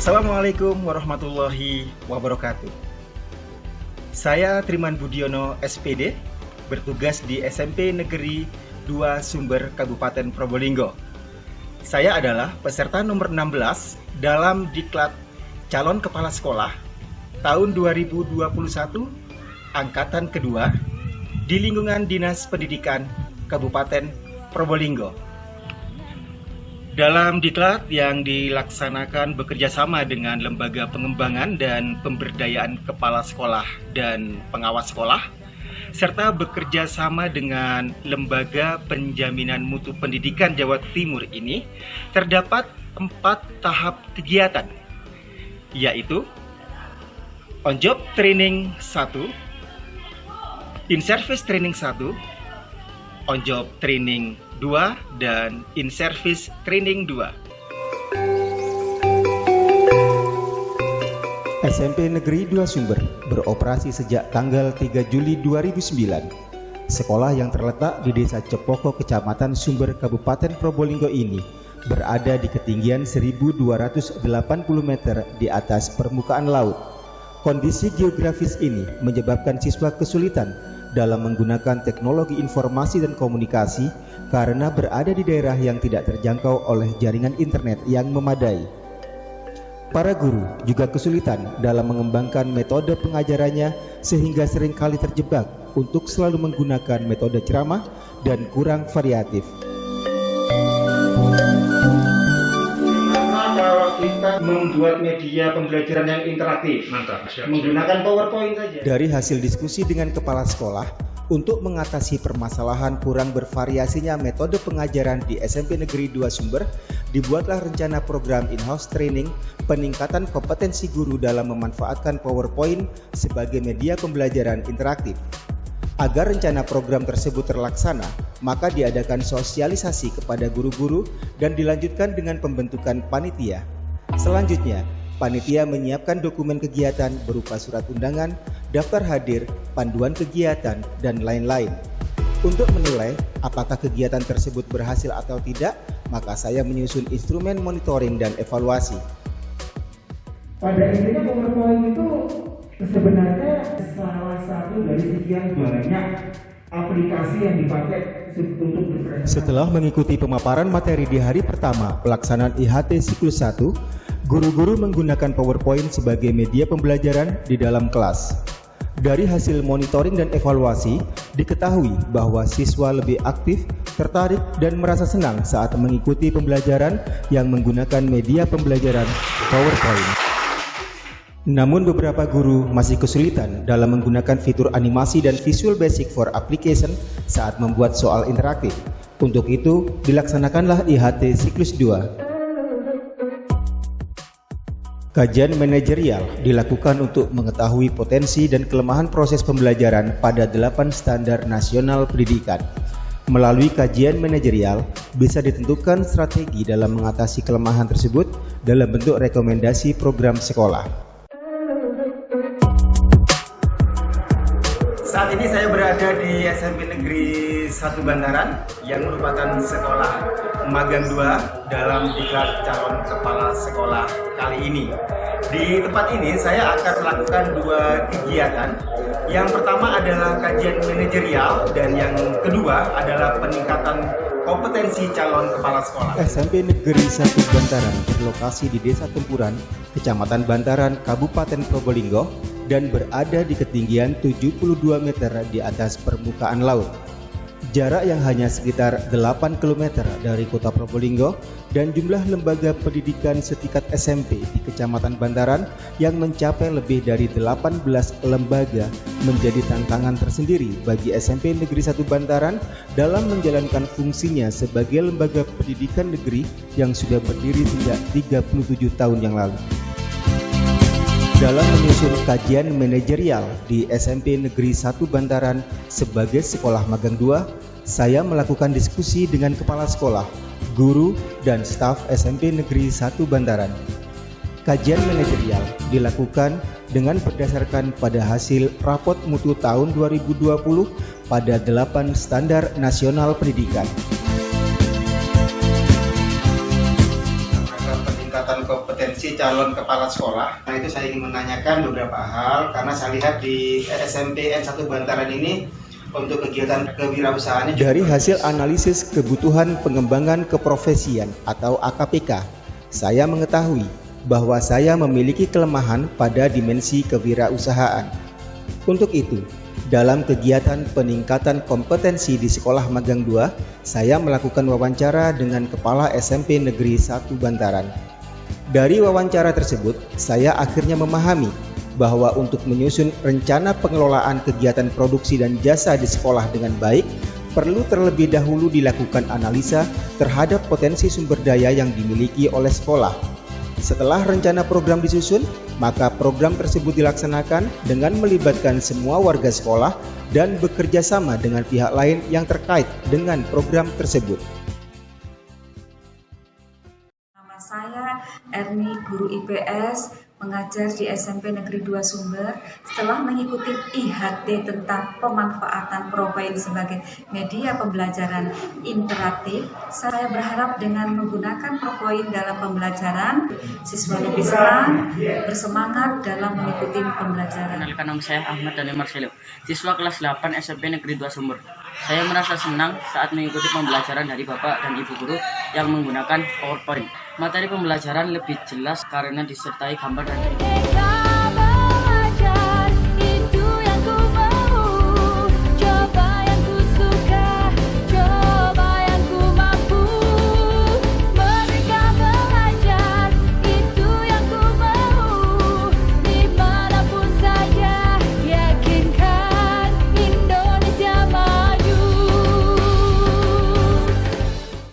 Assalamualaikum warahmatullahi wabarakatuh. Saya Triman Budiono SPD, bertugas di SMP Negeri 2 Sumber Kabupaten Probolinggo. Saya adalah peserta nomor 16 dalam Diklat Calon Kepala Sekolah tahun 2021 Angkatan kedua di lingkungan Dinas Pendidikan Kabupaten Probolinggo. Dalam diklat yang dilaksanakan bekerjasama dengan Lembaga Pengembangan dan Pemberdayaan Kepala Sekolah dan Pengawas Sekolah, serta bekerja sama dengan Lembaga Penjaminan Mutu Pendidikan Jawa Timur ini, terdapat 4 tahap kegiatan, yaitu On-Job Training 1, In-Service Training 1, On-Job Training 2, dan In-Service Training 2. SMP Negeri 2 Sumber beroperasi sejak tanggal 3 Juli 2009. Sekolah yang terletak di Desa Cepoko, Kecamatan Sumber, Kabupaten Probolinggo ini berada di ketinggian 1280 meter di atas permukaan laut. Kondisi geografis ini menyebabkan siswa kesulitan dalam menggunakan teknologi informasi dan komunikasi karena berada di daerah yang tidak terjangkau oleh jaringan internet yang memadai. Para guru juga kesulitan dalam mengembangkan metode pengajarannya sehingga seringkali terjebak untuk selalu menggunakan metode ceramah dan kurang variatif. Kalau kita membuat media pembelajaran yang interaktif, menggunakan PowerPoint saja. Dari hasil diskusi dengan kepala sekolah, untuk mengatasi permasalahan kurang bervariasinya metode pengajaran di SMP Negeri 2 Sumber, dibuatlah rencana program in-house training peningkatan kompetensi guru dalam memanfaatkan PowerPoint sebagai media pembelajaran interaktif. Agar rencana program tersebut terlaksana, maka diadakan sosialisasi kepada guru-guru dan dilanjutkan dengan pembentukan panitia. Selanjutnya, panitia menyiapkan dokumen kegiatan berupa surat undangan, daftar hadir, panduan kegiatan, dan lain-lain. Untuk menilai apakah kegiatan tersebut berhasil atau tidak, maka saya menyusun instrumen monitoring dan evaluasi. Pada intinya PowerPoint itu sebenarnya salah satu dari sekian banyak aplikasi yang dipakai untuk berpresentasi. Setelah mengikuti pemaparan materi di hari pertama pelaksanaan IHT siklus 1, guru-guru menggunakan PowerPoint sebagai media pembelajaran di dalam kelas. Dari hasil monitoring dan evaluasi, diketahui bahwa siswa lebih aktif, tertarik, dan merasa senang saat mengikuti pembelajaran yang menggunakan media pembelajaran PowerPoint. Namun beberapa guru masih kesulitan dalam menggunakan fitur animasi dan Visual Basic for Application saat membuat soal interaktif. Untuk itu, dilaksanakanlah IHT siklus 2. Kajian manajerial dilakukan untuk mengetahui potensi dan kelemahan proses pembelajaran pada 8 standar nasional pendidikan. Melalui kajian manajerial, bisa ditentukan strategi dalam mengatasi kelemahan tersebut dalam bentuk rekomendasi program sekolah. Saat ini saya berada di SMP Negeri 1 Bantaran yang merupakan sekolah magang 2 dalam Diklat Calon Kepala Sekolah kali ini. Di tempat ini saya akan melakukan 2 kegiatan. Yang pertama adalah kajian manajerial dan yang kedua adalah peningkatan kompetensi calon kepala sekolah. SMP Negeri 1 Bantaran berlokasi di Desa Tempuran, Kecamatan Bantaran, Kabupaten Probolinggo, dan berada di ketinggian 72 meter di atas permukaan laut. Jarak yang hanya sekitar 8 km dari kota Probolinggo dan jumlah lembaga pendidikan setingkat SMP di Kecamatan Bantaran yang mencapai lebih dari 18 lembaga menjadi tantangan tersendiri bagi SMP Negeri 1 Bantaran dalam menjalankan fungsinya sebagai lembaga pendidikan negeri yang sudah berdiri sejak 37 tahun yang lalu. Dalam menyusun kajian manajerial di SMP Negeri 1 Bantaran sebagai sekolah magang 2, saya melakukan diskusi dengan kepala sekolah, guru, dan staf SMP Negeri 1 Bantaran. Kajian manajerial dilakukan dengan berdasarkan pada hasil rapot mutu tahun 2020 pada 8 standar nasional pendidikan. peningkatan kompetensi calon kepala sekolah. Nah, itu saya ingin menanyakan beberapa hal karena saya lihat di SMP N1 Bantaran ini untuk kegiatan kewirausahaannya. Dari hasil analisis kebutuhan pengembangan keprofesian atau AKPK, saya mengetahui bahwa saya memiliki kelemahan pada dimensi kewirausahaan. Untuk itu, dalam kegiatan peningkatan kompetensi di Sekolah Magang 2, saya melakukan wawancara dengan Kepala SMP Negeri 1 Bantaran. Dari wawancara tersebut, saya akhirnya memahami bahwa untuk menyusun rencana pengelolaan kegiatan produksi dan jasa di sekolah dengan baik, perlu terlebih dahulu dilakukan analisa terhadap potensi sumber daya yang dimiliki oleh sekolah. Setelah rencana program disusun, maka program tersebut dilaksanakan dengan melibatkan semua warga sekolah dan bekerja sama dengan pihak lain yang terkait dengan program tersebut. Nama saya Erni, guru IPS, mengajar di SMP Negeri 2 Sumber. Setelah mengikuti IHT tentang pemanfaatan ProPoint sebagai media pembelajaran interaktif, saya berharap dengan menggunakan ProPoint dalam pembelajaran, siswa lebih senang, bersemangat dalam mengikuti pembelajaran. Kenalkan, nama saya Ahmad Dhani Marcelo, siswa kelas 8 SMP Negeri 2 Sumber. Saya merasa senang saat mengikuti pembelajaran dari Bapak dan Ibu guru yang menggunakan PowerPoint. Materi pembelajaran lebih jelas karena disertai gambar dan